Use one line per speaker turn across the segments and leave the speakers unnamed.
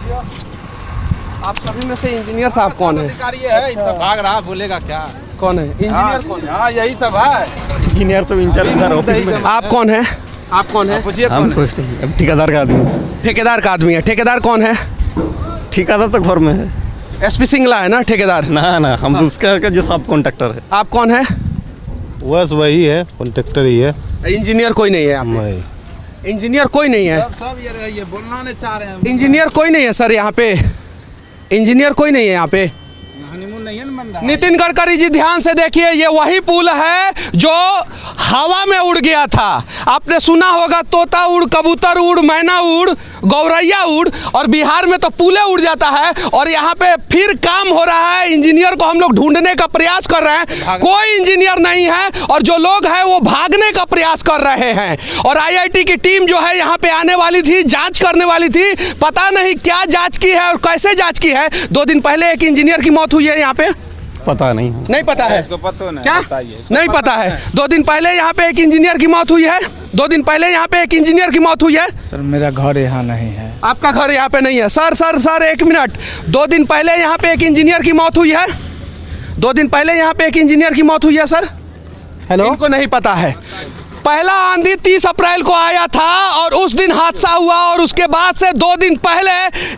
आप सभी में से इंजीनियर साहब कौन है?
है सब भाग रहा, बोलेगा क्या?
कौन है इंजीनियर? कौन है?
हाँ यही सब है।
इंजीनियर तो इंचार्ज ऑफिस में।
आप कौन है? आप कौन है?
पूछिए
हम
कौन है?
कुछ नहीं, अब ठेकेदार का आदमी।
ठेकेदार का आदमी है। ठेकेदार कौन है?
ठेकेदार तो घर में है।
एसपी सिंगला है ना ठेकेदार?
ना हम तो उसका जो सब कॉन्ट्रैक्टर है।
आप कौन है?
बस वही है, कॉन्ट्रैक्टर ही है।
इंजीनियर कोई नहीं है यहाँ पे? इंजीनियर कोई नहीं है?
सब ये बोलना नहीं चाह रहे हैं।
इंजीनियर कोई नहीं है सर यहाँ पे? इंजीनियर कोई नहीं है यहाँ पे?
हनीमून नहीं है ना बंदा।
नितिन गडकरी जी ध्यान से देखिए, ये वही पुल है जो हवा में उड़ गया था। आपने सुना होगा तोता उड़, कबूतर उड़, मैना उड़, गौरैया उड़, और बिहार में तो पुले उड़ जाता है। और यहाँ पे फिर काम हो रहा है। इंजीनियर को हम लोग ढूंढने का प्रयास कर रहे हैं, कोई इंजीनियर नहीं है, और जो लोग हैं वो भागने का प्रयास कर रहे हैं। और IIT की टीम जो है यहाँ पे आने वाली थी, जांच करने वाली थी, पता नहीं क्या जांच की है और कैसे जांच की है। 2 दिन पहले एक इंजीनियर की मौत हुई है यहाँ पे,
पता नहीं
पता है
इसको पता नहीं।
क्या
बताइए।
नहीं पता है? 2 दिन पहले यहाँ पे एक इंजीनियर की मौत हुई है। 2 दिन पहले यहाँ पे एक इंजीनियर की मौत हुई है।
सर मेरा घर यहाँ नहीं है।
आपका घर यहाँ पे नहीं है? Sir 1 minute. 2 दिन पहले यहाँ पे एक इंजीनियर की मौत हुई है। 2 दिन पहले यहाँ पे एक इंजीनियर की मौत हुई है सर। हेलो, इनको नहीं पता है। पहला आंधी 30 अप्रैल को आया था और उस दिन हादसा हुआ, और उसके बाद से 2 दिन पहले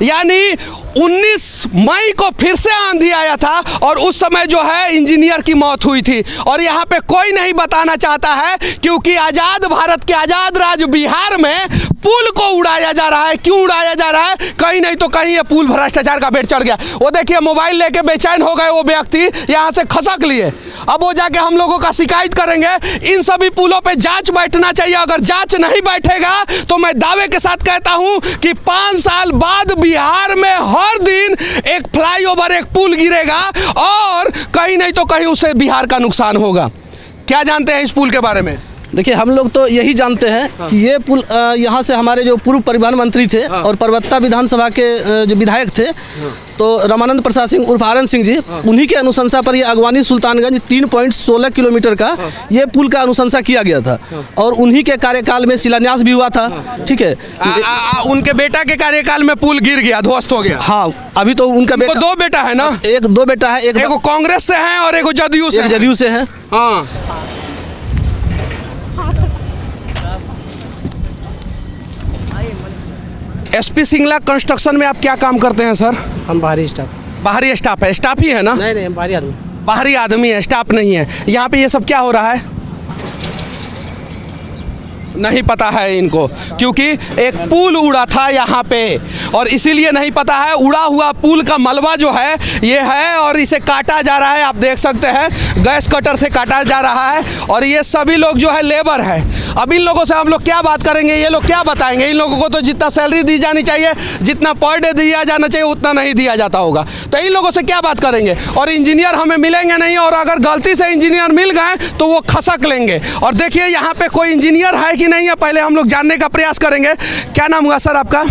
यानी 19 मई को फिर से आंधी आया था, और उस समय जो है इंजीनियर की मौत हुई थी। और यहाँ पे कोई नहीं बताना चाहता है, क्योंकि आज़ाद भारत के आज़ाद राज्य बिहार में पुल को उड़ाया जा रहा है। क्यों उड़ाया जा रहा है? कहीं नहीं तो कहीं ये पुल भ्रष्टाचार का बेट चढ़ गया। वो देखिए मोबाइल लेके बेचैन हो गए वो व्यक्ति, यहाँ से खसक लिए। अब वो जाके हम लोगों का शिकायत करेंगे। इन सभी पुलों पे जांच बैठना चाहिए। अगर जांच नहीं बैठेगा तो मैं दावे के साथ कहता हूं कि 5 साल बाद बिहार में हर दिन एक फ्लाईओवर, एक पुल गिरेगा, और कहीं नहीं तो कहीं उससे बिहार का नुकसान होगा। क्या जानते हैं इस पुल के बारे में?
देखिए हम लोग तो यही जानते हैं कि ये पुल यहाँ से हमारे जो पूर्व परिवहन मंत्री थे और परबत्ता विधानसभा के जो विधायक थे, तो रामानंद प्रसाद सिंह उर्फ आरएन सिंह जी, उन्हीं के अनुशंसा पर ये अगवानी सुल्तानगंज 3.16 किलोमीटर का ये पुल का अनुशंसा किया गया था, और उन्हीं के कार्यकाल में शिलान्यास भी हुआ था। ठीक है,
उनके बेटा के कार्यकाल में पुल गिर गया, ध्वस्त हो गया।
हाँ, अभी तो उनका बेटा,
2 बेटा है ना?
2 बेटा है, एक
कांग्रेस से है और एक
जदयू से है।
हाँ, एसपी सिंगला कंस्ट्रक्शन में आप क्या काम करते हैं सर?
हम बाहरी स्टाफ।
बाहरी स्टाफ है? स्टाफ ही है ना?
नहीं, हम बाहरी आदमी।
बाहरी आदमी है, स्टाफ नहीं है। यहाँ पे ये सब क्या हो रहा है? नहीं पता है इनको, क्योंकि एक पुल उड़ा था यहाँ पे, और इसीलिए नहीं पता है। उड़ा हुआ पुल का मलबा जो है ये है, और इसे काटा जा रहा है। आप देख सकते हैं गैस कटर से काटा जा रहा है, और ये सभी लोग जो है लेबर है। अब इन लोगों से हम लोग क्या बात करेंगे? ये लोग क्या बताएंगे? इन लोगों को तो जितना सैलरी दी जानी चाहिए, जितना पर डे दिया जाना चाहिए, उतना नहीं दिया जाता होगा। तो इन लोगों से क्या बात करेंगे? और इंजीनियर हमें मिलेंगे नहीं, और अगर गलती से इंजीनियर मिल गए तो वो खसक लेंगे। और देखिए यहाँ पे कोई इंजीनियर है कि नहीं है, पहले हम लोग जानने का प्रयास करेंगे। क्या नाम हुआ सर आपका?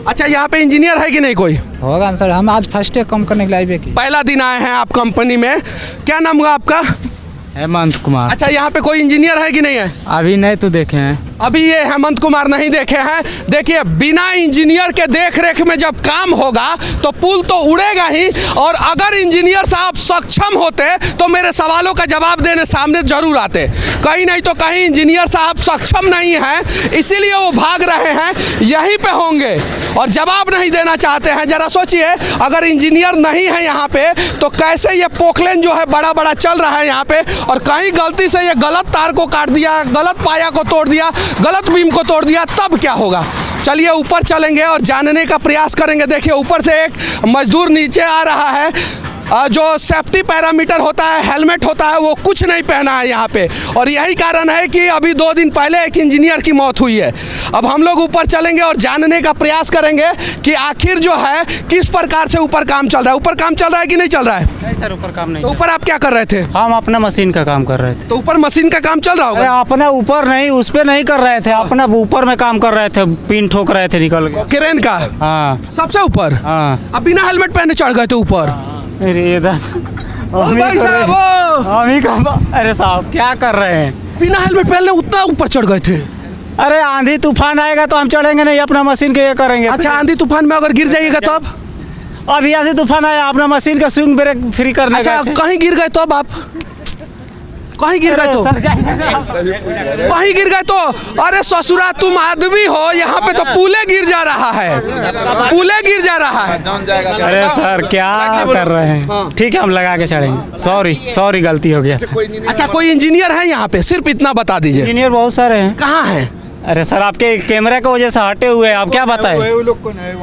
अच्छा, यहाँ पे इंजीनियर है कि नहीं कोई?
होगा सर, हम आज फर्स्ट डे काम करने के लिए
पहला दिन आए हैं आप कंपनी में। क्या नाम हुआ आपका?
हेमंत कुमार।
अच्छा, यहाँ पे कोई इंजीनियर है कि नहीं है?
अभी नहीं तो देखे हैं।
अभी ये हेमंत कुमार नहीं देखे हैं। देखिए बिना इंजीनियर के देख रेख में जब काम होगा तो पुल तो उड़ेगा ही, और अगर इंजीनियर साहब सक्षम होते तो मेरे सवालों का जवाब देने सामने जरूर आते। कहीं नहीं तो कहीं इंजीनियर साहब सक्षम नहीं है, इसीलिए वो भाग रहे हैं। यहीं पे होंगे और जवाब नहीं देना चाहते हैं। जरा सोचिए, अगर इंजीनियर नहीं है यहाँ पे तो कैसे ये पोखलेन जो है बड़ा बड़ा चल रहा है यहाँ पे, और कहीं गलती से ये गलत तार को काट दिया, गलत पाया को तोड़ दिया, गलत बीम को तोड़ दिया, तब क्या होगा? चलिए ऊपर चलेंगे और जानने का प्रयास करेंगे। देखिए ऊपर से एक मजदूर नीचे आ रहा है, जो सेफ्टी पैरामीटर होता है, हेलमेट होता है, वो कुछ नहीं पहना है यहाँ पे, और यही कारण है कि अभी 2 दिन पहले एक इंजीनियर की मौत हुई है। अब हम लोग ऊपर चलेंगे और जानने का प्रयास करेंगे कि आखिर जो है किस प्रकार से ऊपर काम चल रहा है। ऊपर काम चल रहा है कि नहीं चल रहा है?
नहीं सर, ऊपर काम नहीं।
तो ऊपर आप क्या कर रहे थे?
हम अपना मशीन का काम कर रहे थे।
तो ऊपर मशीन का काम चल रहा होगा?
अपना ऊपर नहीं, उस पे नहीं कर रहे थे, अपना ऊपर में काम कर रहे थे, पिन ठोक रहे थे निकल के।
क्रेन का?
हाँ,
सबसे ऊपर।
हाँ।
अब बिना हेलमेट पहने चढ़ गए थे ऊपर?
अरे साहब क्या कर रहे हैं?
बिना हेलमेट पहने उतना ऊपर चढ़ गए थे?
अरे आंधी तूफान आएगा तो हम चढ़ेंगे नहीं, अपना मशीन के ये करेंगे।
अच्छा, आंधी तूफान में अगर गिर जाइएगा तो अब?
अभी आंधी तूफान आया, अपना मशीन का स्विंग ब्रेक फ्री करने
अच्छा,
गए थे।
कहीं गिर गए तो अब आप? कहीं गिर गए तो? कहीं गिर गए तो? अरे ससुरा तुम आदमी हो, यहाँ पे तो पुले गिर जा रहा है, पुले गिर जा रहा है।
जान जाएगा
अरे सर क्या कर रहे हैं? ठीक है, हम लगा के चढ़ेंगे। सॉरी गलती हो गया।
अच्छा, कोई इंजीनियर है यहाँ पे? सिर्फ इतना बता दीजिए।
इंजीनियर बहुत सारे हैं।
कहाँ हैं?
अरे सर आपके कैमरे की वजह से हटे हुए हैं, आप क्या बताएं?
वो लोग कौन है?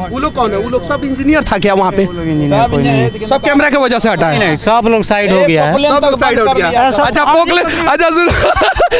वो लोग सब इंजीनियर था क्या वहाँ पे?
इंजीनियर कोई नहीं,
सब कैमरा की वजह से हटा है?
नहीं, सब लोग साइड हो गया है।
सब लोग साइड हो गया। अच्छा, पोकलेन, अच्छा सुनो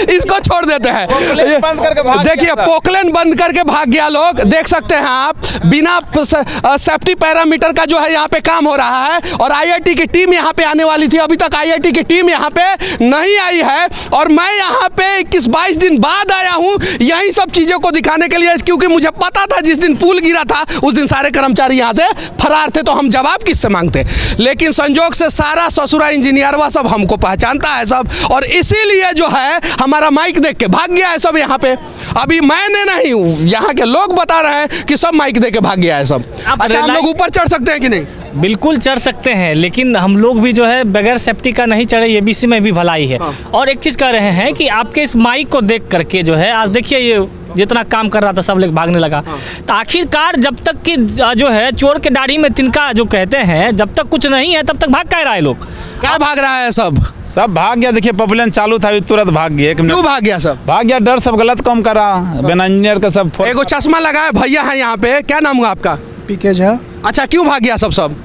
इसको छोड़ देते हैं।
बंद करके भाग
देखिए,
गया था।
पोकलेन बंद करके भाग गया लोग, देख सकते हैं आप। बिना सेफ्टी पैरामीटर का जो है यहाँ पे काम हो रहा है। और IIT की टीम यहाँ पे आने वाली थी, अभी तक IIT की टीम यहाँ पे नहीं आई है। और मैं यहाँ पे 21-22 दिन बाद आया हूँ यही सब चीज़ों को दिखाने के लिए, क्योंकि मुझे पता था जिस दिन पुल गिरा था उस दिन सारे कर्मचारी यहाँ से फरार थे, तो हम जवाब किससे मांगते। लेकिन संजोग से सारा ससुरा इंजीनियरवा सब हमको पहचानता है सब, और इसीलिए जो है हमारा माइक देख के भाग गया है सब यहाँ पे। अभी मैंने नहीं, यहाँ के लोग बता रहे हैं कि सब माइक दे के भाग गया है सब। अच्छा, हम लोग ऊपर चढ़ सकते हैं कि नहीं?
बिल्कुल चढ़ सकते हैं, लेकिन हम लोग भी जो है बगैर सेफ्टी का नहीं चढ़े, ये भी इसी में भी भलाई है। और एक चीज़ कह रहे हैं कि आपके इस माइक को देख करके जो है, आज देखिए ये जितना काम कर रहा था सब लोग भागने लगा। तो आखिरकार जब तक कि जो है चोर के दाढ़ी में तिनका जो कहते हैं, जब तक कुछ नहीं है तब तक भाग क्या रहा है लोग?
क्या भाग रहा है सब?
सब भाग गया। देखिए पॉपुलेशन चालू था, अभी तुरंत भाग गया।
क्यों भाग गया सब?
भाग गया, डर, सब गलत काम कर रहा। बिना इंजीनियर का सब
एगो चश्मा लगाए भैया है यहाँ पे, क्या नाम हुआ आपका?
पीके झा।
अच्छा, क्यों भाग गया सब?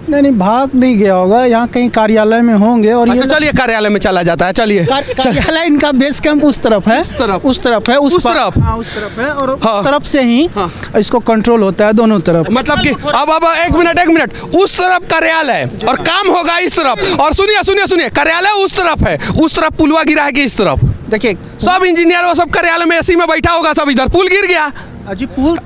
नहीं, भाग नहीं गया होगा, यहाँ कहीं कार्यालय में होंगे। और
अच्छा, चलिए कार्यालय में चला जाता है, चलिए।
कार्यालय इनका बेस कैंप उस तरफ है,
उस तरफ है,
उस
उस तरफ
है, और
हाँ।
उस तरफ से ही इसको कंट्रोल होता है, दोनों तरफ।
मतलब कि अब एक मिनट, उस तरफ कार्यालय और काम होगा इस तरफ। और सुनिए, कार्यालय उस तरफ है, उस तरफ पुलवा गिरा है कि इस तरफ?
देखिए,
सब इंजीनियर वो सब कार्यालय में AC में बैठा होगा, सब इधर पुल गिर गया।
अजी पुल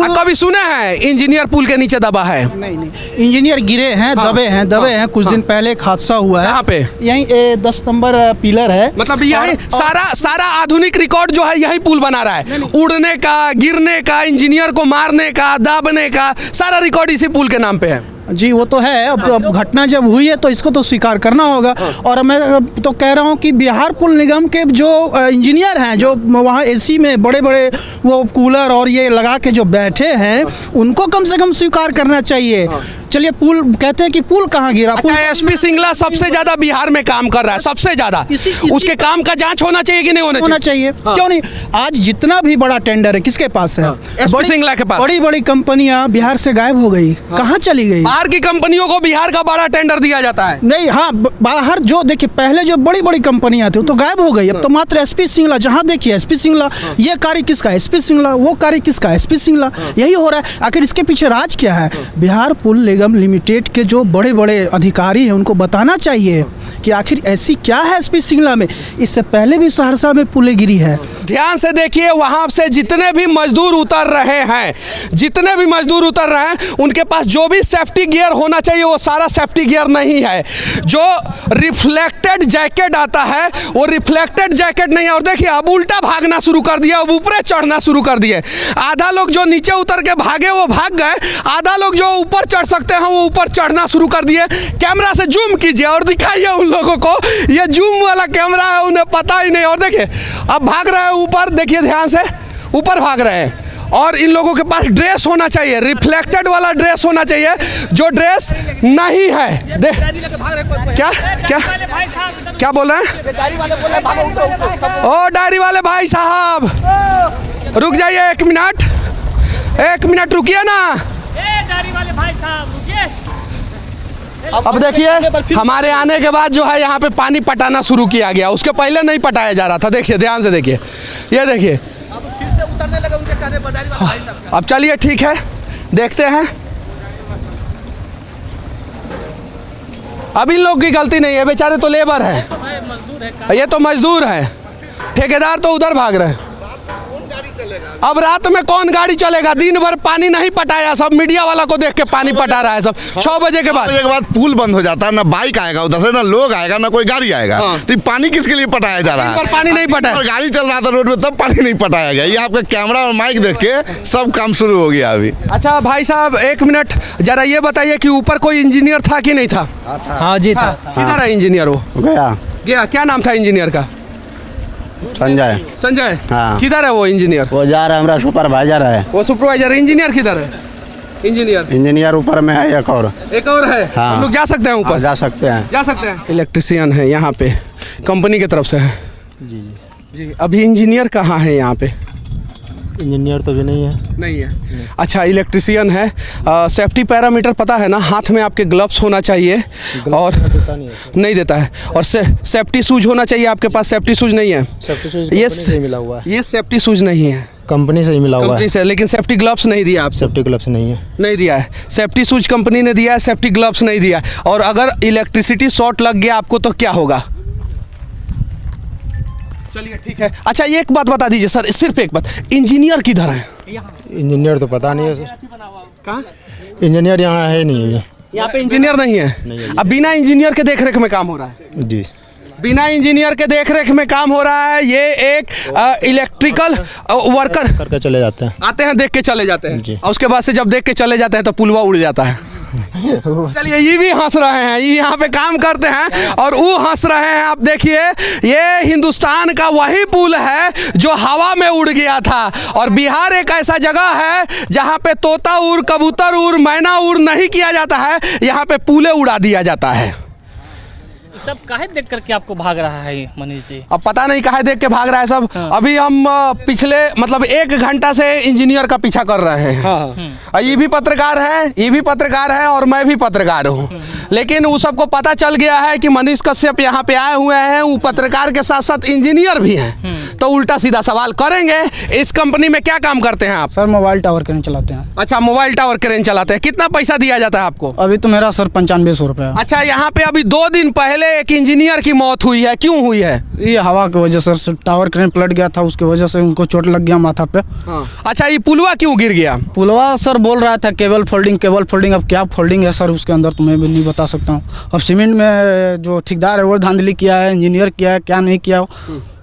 कभी सुने हैं इंजीनियर पुल के नीचे दबा है?
नहीं, इंजीनियर गिरे हैं, दबे हैं। कुछ दिन पहले एक हादसा हुआ है।
कहाँ पे?
यहीं 10 नंबर पिलर है।
मतलब यही सारा आधुनिक रिकॉर्ड जो है यही पुल बना रहा है। उड़ने का, गिरने का, इंजीनियर को मारने का, दाबने का, सारा रिकॉर्ड इसी पुल के नाम पे है।
जी वो तो है। अब घटना जब हुई है तो इसको तो स्वीकार करना होगा। और मैं तो कह रहा हूँ कि बिहार पुल निगम के जो इंजीनियर हैं, जो वहाँ AC में बड़े बड़े वो कूलर और ये लगा के जो बैठे हैं, उनको कम से कम स्वीकार करना चाहिए। चलिए, पुल कहते हैं कि पुल कहाँ गिरा?
अच्छा, SP सिंगला सबसे ज्यादा बिहार में काम कर रहा है, सबसे ज्यादा। उसके काम का जांच होना चाहिए कि नहीं होना चाहिए?
क्यों नहीं? आज जितना भी बड़ा टेंडर है किसके पास है?
SP सिंगला के पास।
बड़ी बड़ी कंपनियां बिहार से गायब हो गई, कहाँ चली गई?
बाहर की कंपनियों को बिहार का बड़ा टेंडर दिया जाता है।
नहीं, हाँ, बाहर जो देखिए पहले जो बड़ी बड़ी कंपनियां थी वो तो गायब हो गई। अब तो मात्र SP सिंगला, जहाँ देखिए SP सिंगला, ये कार्य किसका? SP सिंगला। वो कार्य किसका? SP सिंगला। यही हो रहा है। आखिर इसके पीछे राज क्या है? बिहार पुल निगम लिमिटेड के जो बड़े बड़े अधिकारी हैं उनको बताना चाहिए कि आखिर ऐसी क्या है SP सिंगला में। इससे पहले भी सहरसा में पुलें गिरी है।
ध्यान से देखिए, वहां से जितने भी मजदूर उतर रहे हैं, उनके पास जो भी सेफ्टी गियर होना चाहिए वो सारा सेफ्टी गियर नहीं है। जो रिफ्लेक्टेड जैकेट आता है वो रिफ्लेक्टेड जैकेट नहीं है। और देखिए, अब उल्टा भागना शुरू कर दिया, अब ऊपर चढ़ना शुरू कर दिए। आधा लोग जो नीचे उतर के भागे वो भाग गए, आधा लोग जो ऊपर चढ़ सकते हैं वो ऊपर चढ़ना शुरू कर दिए। कैमरा से जूम कीजिए और दिखाइए उन लोगों को, ये जूम वाला कैमरा है, उन्हें पता ही नहीं। और देखिए, अब भाग रहे हैं ऊपर, देखिए ध्यान से, ऊपर भाग रहे हैं। और इन लोगों के पास ड्रेस होना चाहिए, रिफ्लेक्टेड वाला ड्रेस होना चाहिए, जो ड्रेस नहीं है। क्या बोल रहे हैं? ओ डायरी वाले भाई साहब, रुक जाइए, एक मिनट रुकिए ना।
डायरी वाले भाई साहब रुकिए।
अब देखिए, हमारे आने के बाद जो है यहाँ पे पानी पटाना शुरू किया गया, उसके पहले नहीं पटाया जा रहा था। देखिए, ध्यान से देखिए, ये देखिए। अब चलिए, ठीक है, देखते हैं। अब इन लोग की गलती नहीं है, बेचारे तो लेबर है, ये तो मजदूर है। ठेकेदार तो उधर भाग रहे हैं। अब रात में कौन गाड़ी चलेगा? दिन भर पानी नहीं पटाया, सब मीडिया वाला को देख के पानी पटा रहा है सब। 6 बजे के बाद
पुल बंद हो जाता है, ना बाइक आएगा उधर से, ना लोग आएगा, ना कोई गाड़ी आएगा। तो पानी किसके लिए पटाया जा रहा है?
पानी नहीं पटाया,
गाड़ी चल रहा था रोड पे तब पानी नहीं पटाया गया। ये आपका कैमरा और माइक देख के सब काम शुरू हो गया अभी।
अच्छा भाई साहब 1 मिनट जरा ये बताइए कि ऊपर कोई इंजीनियर था कि नहीं था?
हाँ जी था।
किधर है इंजीनियर? वो गया। क्या नाम था इंजीनियर का? संजय।
हाँ।
किधर है वो इंजीनियर?
वो जा रहा है, हमारा सुपरवाइजर है।
वो सुपरवाइजर। इंजीनियर किधर है?
इंजीनियर ऊपर में है, एक और
है।
हाँ।
हम लोग जा सकते हैं ऊपर?
हाँ, जा सकते हैं।
इलेक्ट्रिशियन है यहाँ पे, कंपनी की तरफ से है। जी अभी इंजीनियर कहाँ है यहाँ पे?
इंजीनियर तो भी नहीं है।
अच्छा इलेक्ट्रिशियन है। सेफ्टी पैरामीटर पता है ना? हाथ में आपके ग्लव्स होना चाहिए और नहीं देता है। और सेफ्टी शूज होना चाहिए आपके पास। सेफ्टी शूज नहीं है।
ये मिला हुआ है।
ये सेफ्टी शूज नहीं है,
कंपनी से ही मिला हुआ है।
कंपनी से। लेकिन सेफ्टी ग्लव्स नहीं दिया आप?
सेफ्टी ग्लव्स नहीं
दिया है। सेफ्टी शूज कंपनी ने दिया है, सेफ्टी ग्लव्स नहीं दिया। और अगर इलेक्ट्रिसिटी शॉर्ट लग गया आपको तो क्या होगा? चलिए ठीक है। अच्छा एक बात बता दीजिए सर, सिर्फ एक बात, इंजीनियर किधर है?
इंजीनियर तो पता नहीं है।
कहाँ?
इंजीनियर यहाँ है नहीं।
यहाँ पे इंजीनियर नहीं है। अब बिना इंजीनियर के देखरेख में काम हो रहा है।
जी
बिना इंजीनियर के देखरेख में काम हो रहा है। ये एक इलेक्ट्रिकल वर्कर
करके चले जाते हैं,
आते हैं, देख के चले जाते
जी।
हैं, और उसके बाद से जब देख के चले जाते हैं तो पुलवा उड़ जाता है। चलिए ये भी हंस रहे हैं, ये यहाँ पे काम करते हैं और वो हंस रहे हैं। आप देखिए ये हिंदुस्तान का वही पुल है जो हवा में उड़ गया था। और बिहार एक ऐसा जगह है जहाँ पे तोता उड़, कबूतर उड़, मैना उड़ नहीं किया जाता है, यहाँ पे पुले उड़ा दिया जाता है।
सब काहे देख करके आपको भाग रहा है ये मनीष जी?
अब पता नहीं काहे देख के भाग रहा है सब। अभी हम पिछले मतलब 1 घंटा से इंजीनियर का पीछा कर रहे हैं। और ये भी पत्रकार है और मैं भी पत्रकार हूँ। लेकिन उस सबको पता चल गया है कि मनीष कश्यप यहाँ पे आए हुए हैं, वो पत्रकार के साथ साथ इंजीनियर भी हैं। तो उल्टा सीधा सवाल करेंगे, इस कंपनी में क्या काम करते हैं आप?
सर मोबाइल टावर क्रेन चलाते हैं।
अच्छा मोबाइल टावर क्रेन चलाते हैं। कितना पैसा दिया जाता है आपको?
अभी तो मेरा सर 9500 रुपये।
अच्छा यहाँ पे अभी 2 दिन पहले एक इंजीनियर की मौत हुई है, क्यों हुई है?
ये हवा की वजह से टावर क्रेन पलट गया था, उसकी वजह से उनको चोट लग गया माथा पे।
अच्छा ये पुलवा क्यों गिर गया?
पुलवा सर बोल रहा था केबल फोल्डिंग। अब क्या फोल्डिंग है सर उसके अंदर तो मैं भी नहीं बता सकता हूँ। अब सीमेंट में जो ठेकेदार है वो धांधली किया है, इंजीनियर किया है, क्या नहीं किया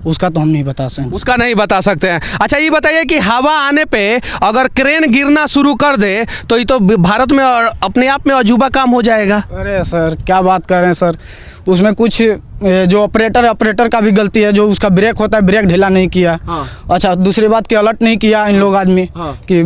उसका तो हम नहीं बता सकते हैं। अच्छा ये बताइए कि हवा आने पे अगर क्रेन गिरना शुरू कर दे तो ये तो भारत में अपने आप में अजूबा काम हो जाएगा। अरे सर क्या बात कर रहे हैं सर, उसमें कुछ जो ऑपरेटर का भी गलती है, जो उसका ब्रेक होता है ब्रेक ढीला नहीं किया। अच्छा दूसरी बात की अलर्ट नहीं किया इन लोग आदमी कि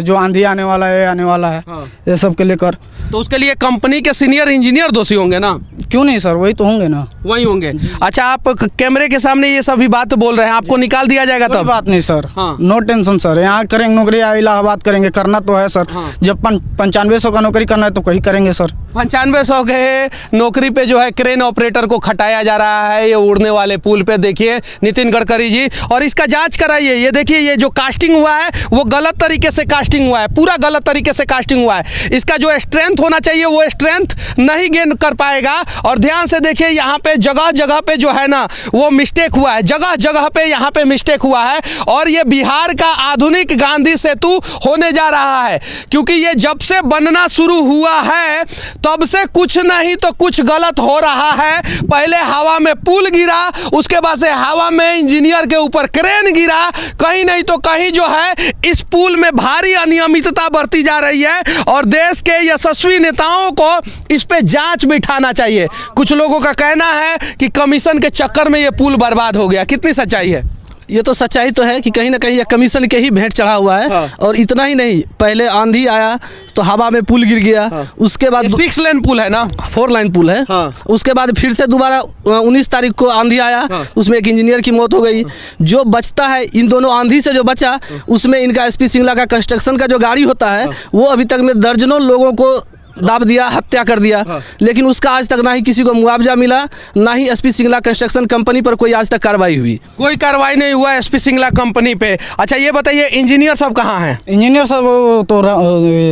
जो आंधी आने वाला है ये सब के लेकर।
तो उसके लिए कंपनी के सीनियर इंजीनियर दोषी होंगे ना?
क्यों नहीं सर, वही तो होंगे ना।
वही होंगे। अच्छा आप कैमरे के सामने ये सभी बात बोल रहे हैं, आपको निकाल दिया जाएगा तब?
बात नहीं सर, नो टेंशन सर। यहाँ करेंगे नौकरी, इलाहाबाद करेंगे, करना तो है सर। जब 9500 का नौकरी करना है तो कहीं करेंगे सर।
9500 के नौकरी पे जो है क्रेन ऑपरेटर को खटाया जा रहा है ये उड़ने वाले पुल पे। देखिए नितिन गडकरी जी, और इसका जांच कराइए। ये देखिए ये जो कास्टिंग हुआ है वो गलत तरीके से कास्टिंग हुआ है, पूरा गलत तरीके से कास्टिंग हुआ है। इसका जो स्ट्रेंथ होना चाहिए वो स्ट्रेंथ नहीं गेन कर पाएगा। और ध्यान से देखिए यहाँ पे जगह जगह पे जो है ना वो मिस्टेक हुआ है, जगह जगह पे यहाँ पे मिस्टेक हुआ है। और ये बिहार का आधुनिक गांधी सेतु होने जा रहा है, क्योंकि ये जब से बनना शुरू हुआ है तब से कुछ नहीं तो कुछ गलत हो रहा है। पहले हवा में पुल गिरा, उसके बाद से हवा में इंजीनियर के ऊपर क्रेन गिरा। कहीं नहीं तो कहीं जो है इस पुल में भारी अनियमितता बरती जा रही है और देश के यशस्वी नेताओं को इस पे जांच बिठाना चाहिए। कुछ लोगों का कहना है कि कमीशन के चक्कर में ये पुल बर्बाद हो गया। कितनी सच्चाई है?
ये तो सच्चाई तो है कि कहीं ना कहीं ये कमीशन के ही भेंट चढ़ा हुआ है। और इतना ही नहीं, पहले आंधी आया तो हवा में पुल गिर गया। उसके बाद
6 लेन पुल है ना,
4 लाइन पुल है। उसके बाद फिर से दोबारा 19 तारीख को आंधी आया, उसमें एक इंजीनियर की मौत हो गई। जो बचता है इन दोनों आंधी से जो बचा उसमें इनका SP सिंगला का कंस्ट्रक्शन का जो गाड़ी होता है वो अभी तक में दर्जनों लोगों को दाब दिया, हत्या कर दिया। लेकिन उसका आज तक ना ही किसी को मुआवजा मिला, ना ही एसपी सिंगला कंस्ट्रक्शन कंपनी पर कोई आज तक कार्रवाई हुई।
कोई कार्रवाई नहीं हुआ एसपी सिंगला कंपनी पे। अच्छा ये बताइए इंजीनियर सब कहाँ हैं?
इंजीनियर सब वो तो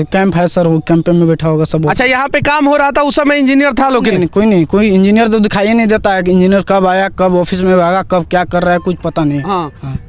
कैंप है सर, वो कैंप में बैठा होगा सब।
अच्छा यहाँ पे काम हो रहा था उस समय इंजीनियर था लोग?
नहीं, कोई इंजीनियर तो दिखाई नहीं देता है कि इंजीनियर कब आया, कब ऑफिस में आएगा, कब क्या कर रहा है, कुछ पता नहीं।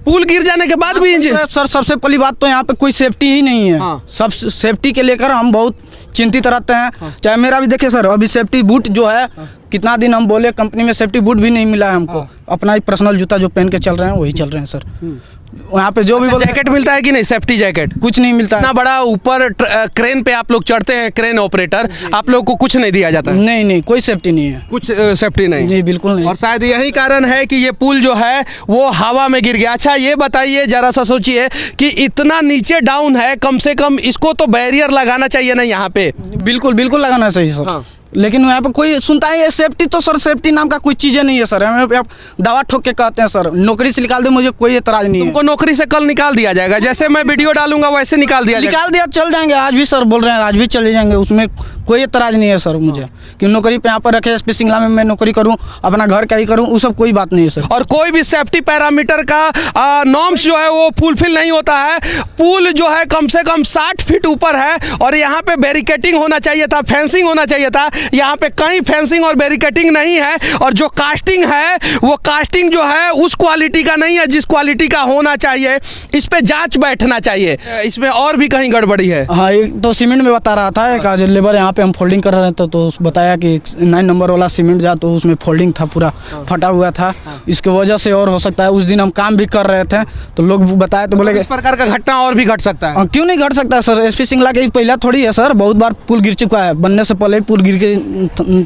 पुल गिर जाने के बाद भी इंजीनियर?
सर सबसे पहली बात तो यहाँ पे कोई सेफ्टी ही नहीं है। सब सेफ्टी के लेकर हम बहुत चिंतित रहते हैं। चाहे मेरा भी देखिए सर, अभी सेफ्टी बूट जो है कितना दिन हम बोले कंपनी में सेफ्टी बूट भी नहीं मिला है हमको। अपना ही पर्सनल जूता जो पहन के चल रहे हैं वही चल रहे हैं सर। वहाँ पे जो भी
जैकेट मिलता है कि नहीं? सेफ्टी जैकेट
कुछ नहीं मिलता है।
इतना बड़ा ऊपर क्रेन पे आप लोग चढ़ते हैं, क्रेन ऑपरेटर, आप लोग को कुछ नहीं दिया जाता?
नहीं, कोई सेफ्टी नहीं है,
कुछ सेफ्टी नहीं?
नहीं, बिल्कुल नहीं।
और शायद यही कारण है कि ये पुल जो है वो हवा में गिर गया। अच्छा ये बताइए जरा सा सोचिए कि इतना नीचे डाउन है, कम से कम इसको तो बैरियर लगाना चाहिए ना यहाँ पे?
बिल्कुल लगाना चाहिए सर। लेकिन यहाँ पे कोई सुनता है? सेफ्टी तो सर, सेफ्टी नाम का कोई चीज़ें नहीं है सर। हमें आप दवा ठोक के कहते हैं सर, नौकरी से निकाल दे, मुझे कोई एतराज नहीं है।
तुमको नौकरी से कल निकाल दिया जाएगा, जैसे मैं वीडियो डालूंगा वैसे निकाल दिया
चल जाएंगे। आज भी सर बोल रहे हैं, आज भी चले जाएंगे, उसमें कोई एतराज नहीं है सर मुझे कि नौकरी पे यहाँ पर रखे एसपी सिंगला में मैं नौकरी करूँ, अपना घर का ही करूँ, वो सब कोई बात नहीं है सर।
और कोई भी सेफ्टी पैरामीटर का नॉर्म्स जो है वो फुलफिल नहीं होता है। पुल जो है कम से कम 60 फीट ऊपर है और यहाँ पे बैरिकेटिंग होना चाहिए था, फेंसिंग होना चाहिए था। यहाँ पे कहीं फेंसिंग और बैरिकेटिंग नहीं है। और जो कास्टिंग है वो कास्टिंग जो है उस क्वालिटी का नहीं है जिस क्वालिटी का होना चाहिए। इस पे जांच बैठना चाहिए, इसमें और भी कहीं गड़बड़ी है।
हाँ, एक तो सीमेंट में बता रहा था, एक आज लेबर यहाँ पे हम फोल्डिंग कर रहे थे तो बताया कि 9 नंबर वाला सीमेंट जा तो उसमें फोल्डिंग था, पूरा फटा हुआ था। इसकी वजह से और हो सकता है, उस दिन हम काम भी कर रहे थे तो लोग बताए तो बोले
इस प्रकार का घटना और भी घट सकता है।
क्यों नहीं घट सकता है सर? एसपी सिंगला के पहला थोड़ी है सर, बहुत बार पुल गिर चुका है, बनने से पहले पुल गिर के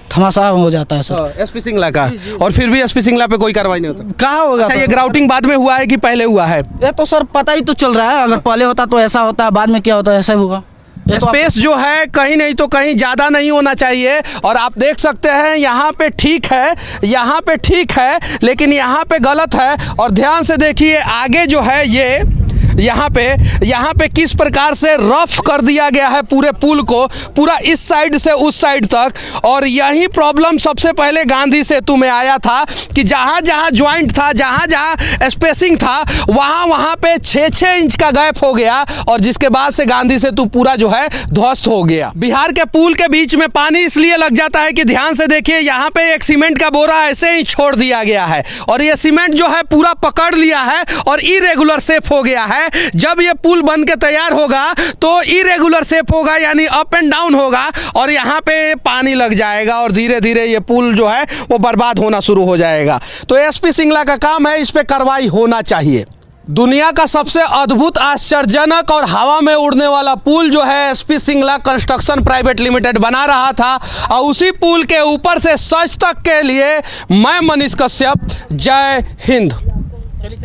थमासा हो जाता है सर
एसपी सिंगला का। और फिर भी एसपी सिंगला पे कोई कार्रवाई नहीं होता?
कहाँ होगा
अच्छा,
सर?
ये ग्राउटिंग बाद में हुआ है कि पहले हुआ है?
ये तो सर पता ही तो चल रहा है, अगर पहले होता तो ऐसा होता है, बाद में क्या होता है ऐसा होगा।
स्पेस जो है कहीं नहीं तो कहीं ज़्यादा नहीं होना चाहिए। और आप देख सकते हैं यहाँ पे ठीक है, यहाँ पे ठीक है, लेकिन यहाँ पे गलत है। और ध्यान से देखिए आगे जो है ये यहाँ पे किस प्रकार से रफ कर दिया गया है पूरे पुल को, पूरा इस साइड से उस साइड तक। और यही प्रॉब्लम सबसे पहले गांधी सेतु में आया था कि जहाँ जहाँ ज्वाइंट था, जहाँ जहाँ स्पेसिंग था, वहाँ पे 6-6 इंच का गैप हो गया। और जिसके बाद से गांधी सेतु पूरा जो है ध्वस्त हो गया। बिहार के पुल के बीच में पानी इसलिए लग जाता है कि ध्यान से देखिए यहाँ पे एक सीमेंट का बोरा ऐसे ही छोड़ दिया गया है और ये सीमेंट जो है पूरा पकड़ लिया है और इरेगुलर शेप हो गया है। जब ये पुल बन के तैयार होगा तो इरेगुलर शेप होगा, यानी अप एंड डाउन होगा और यहाँ पे पानी लग जाएगा और धीरे धीरे ये पुल जो है वो बर्बाद होना शुरू हो जाएगा। तो एसपी सिंगला का काम है, इस पे कार्रवाई होना चाहिए। दुनिया का सबसे अद्भुत, आश्चर्यजनक और हवा में उड़ने वाला पुल जो है SP Singla construction private limited बना रहा था और उसी पुल के ऊपर से सच तक के लिए मैं मनीष कश्यप। जय हिंद।
चलिए